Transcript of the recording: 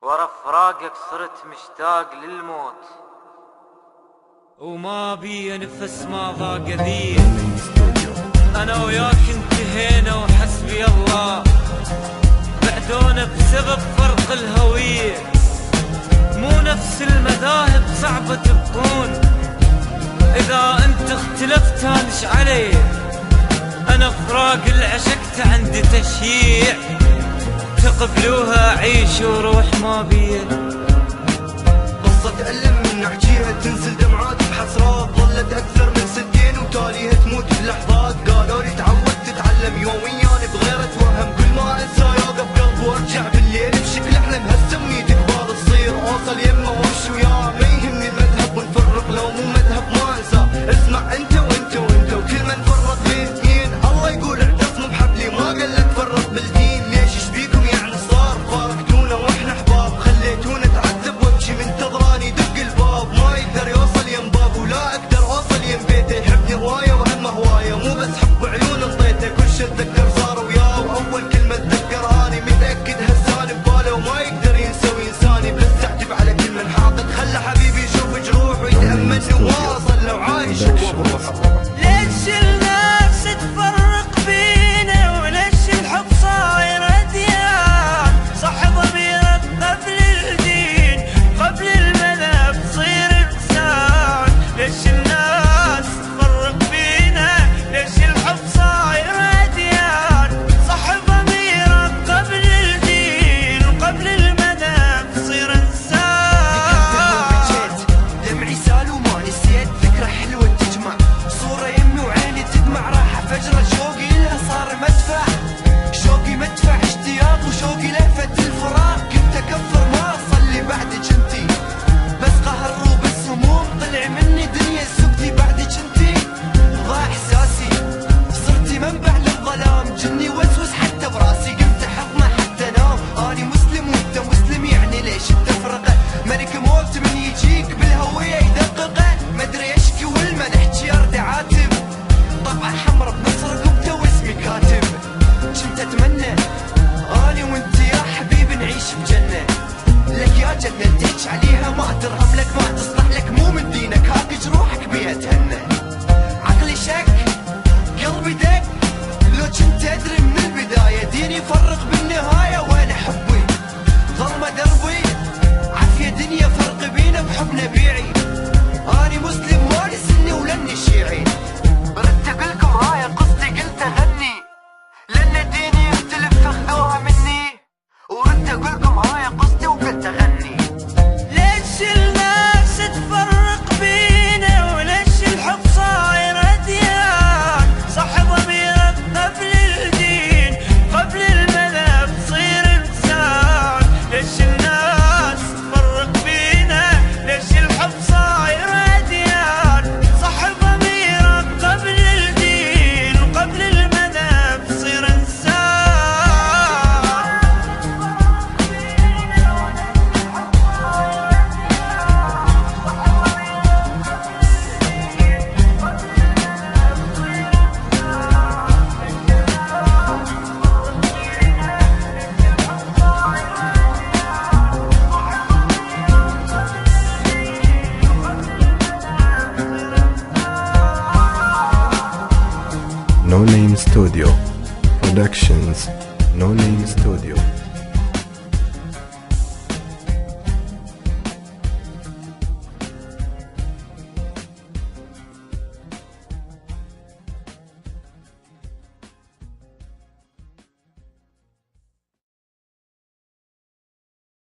ورا فراقك صرت مشتاق للموت، وما بي نفس ما ضاق ذي. انا وياك انتهينا وحسبي الله، بعدونا بسبب فرق الهوية. مو نفس المذاهب صعبة تبقون، اذا انت اختلفت هانش علي. انا فراق العشقت عندي تشييع، تقبلوها عيش وروح ما بيه. قصة ألم من عجيها تنزل دمعات بحسرات، ظلت أكثر من سنتين وتاليها تموت بلحظات. قالوا لي تعود تتعلم يوميا بغير أتوهم، كل ما أنسى يوقف قلبي وارجع بالليل بشكل أحلم. هالسمي تكبر تصير أوصل يمه وامشي وياه، ما يهمني المذهب ونفرق لو مو مذهب ما أنسى. اسمع أنت وأنت وأنت وكل من فرق بين اثنين، الله يقول اعتصموا بحبلي ما قال لا تفرق بالدين. ليش ايش بيكم يعني صار فارقتونا واحنا احباب، خليتونا تعذب وامشي منتظراني دق الباب. ما يقدر يوصل يم باب ولا اقدر اوصل يم بيته، يحبني هوايه وهم هوايه مو بس حب عيون انطيته. كل شي اتذكر صار وياه، واول كلمه اتذكرها اني متاكد هالسان بباله وما يقدر ينسى وينساني. بس اعتب على كل من حاطط، خلى حبيبي يشوف جروح ويتاملني وواصل لو عايش وبروح. ليش الناس تفرق بينا وليش الحب صاير اديان؟ صح ضميرك قبل الدين، قبل المذهب تصير انسان. ليش الناس تفرق بينا، ليش الحب صاير اديان؟ صح ضميرك قبل الدين، قبل المذهب تصير انسان. دمعي سال وما نسيت فكرة حلوة تجمع، صورة يمي وعيني تدمع، راحة فجرة شوقي لها صار مدفع. شوقي مدفع اشتياق وشوقي لهفة الفراق، كنت اكفر ما اصلي بعدك انتي، بس قهر وبالسموم طلع مني دنيا سكتي بعدك انتي. ضاع احساسي صرتي منبع للظلام، جني وسوس حتى براسي قمت حضنه حتى نام. اني مسلم وانت مسلم يعني ليش التفرقة؟ ملك موت من يجيك بالهوية يدققه، مدري اشكي والما نحكي ارد عاتب. طبعا حمرا بنص رقبته واسمي كاتب. كنت اتمنى اني وانت يا حبيبي نعيش بجنة، لك يا جنة تحكي عليها ما ترهم لك ما تصلح لك، مو من دينك هاك جروحك بيها تهنى. عقلي شك قلبي دق، لو كنت ادري من البداية ديني فرق بالنهاية. وين حبي ظلمة دربي عافية دنيا، فرق بينا بحب نبيعي. اني مسلم مالي سني ولاني شيعي، ردت اقولكم هاي قصتي قلت اغني، لان ديني يختلف فخذوها مني. وردت اقولكم هاي قصتي وقلت اغني. ليش الناس تفرق بينا وليش الحب صاير اديان؟ صح ضميرك قبل الدين، قبل المذهب تصير انسان. ليش الناس تفرق بينا، ليش الحب صاير اديان؟ صح ضميرك قبل الدين، قبل المذهب تصير انسان. No Name Studio Productions. No Name Studio.